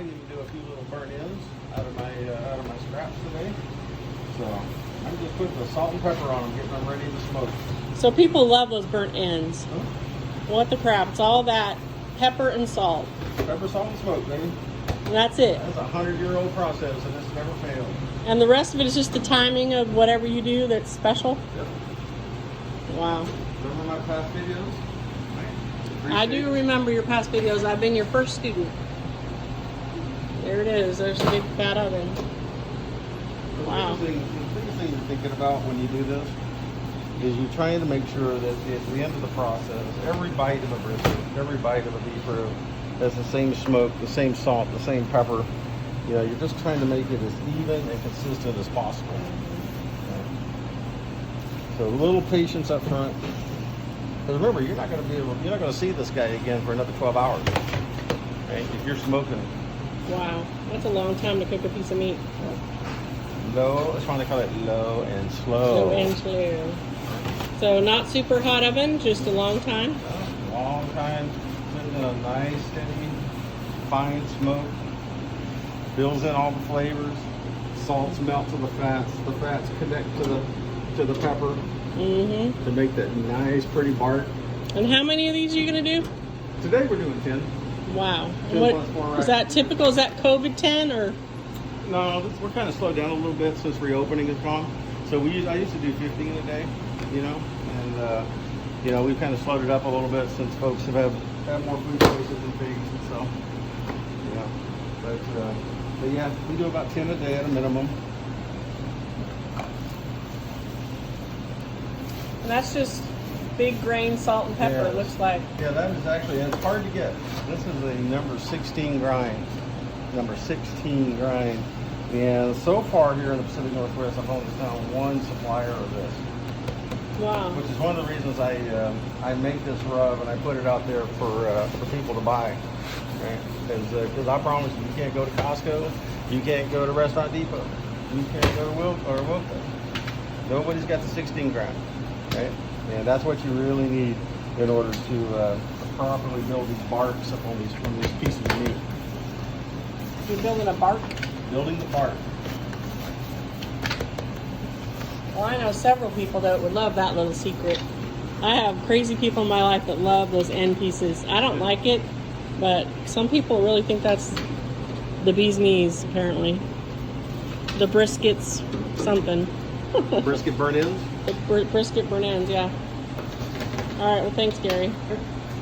might even do a few little burnt ends out of my scraps today. So I'm just putting the salt and pepper on them, getting them ready to smoke. So people love those burnt ends. Huh? What the crap? It's all that pepper and salt. Pepper, salt, and smoke, baby. And that's it. That's a 100-year-old process, and it's never failed. And the rest of it is just the timing of whatever you do that's special. Yep. Wow. Remember my past videos? I do remember your past videos. I've been your first student. There it is. There's a big fat oven. Wow. The biggest thing you're thinking about when you do this is you're trying to make sure that at the end of the process, every bite of a brisket, every bite of a beef rib has the same smoke, the same salt, the same pepper. You know, you're just trying to make it as even and consistent as possible. So a little patience up front. Because remember, you're not going to see this guy again for another 12 hours. Right? If you're smoking. Wow. That's a long time to cook a piece of meat. Low, that's why they call it low and slow. Low and slow. So not super hot oven, just a long time. Long time, putting in a nice, steady, fine smoke. Fills in all the flavors. Salts melt to the fats. The fats connect to the pepper to make that nice, pretty bark. And how many of these are you going to do? Today we're doing 10. Wow. 10 plus 4 Is that typical? Is that COVID 10 or? No, we're kind of slowed down a little bit since reopening has gone. So I used to do 15 a day, you know, and you know, we've kind of slowed it up a little bit since folks have more food choices and things, and so, you know, but yeah, we do about 10 a day at a minimum. And that's just big grain salt and pepper, it looks like. Yeah, that is actually, it's hard to get. This is a number 16 grind. Number 16 grind. And so far here in the Pacific Northwest, I've only found one supplier of this. Wow. Which is one of the reasons I make this rub and I put it out there for people to buy. Right? Because I promise you, you can't go to Costco, you can't go to Restaurant Depot, you can't go to Wilco. Nobody's got the 16 grind. Right? And that's what you really need in order to properly build these barks up on these pieces of meat. You're building a bark? Building the bark. Well, I know several people that would love that little secret. I have crazy people in my life that love those end pieces. I don't like it, but some people really think that's the bee's knees, apparently. The briskets, something. Brisket burn ends? The brisket burn ends, yeah. All right, well, thanks, Gary.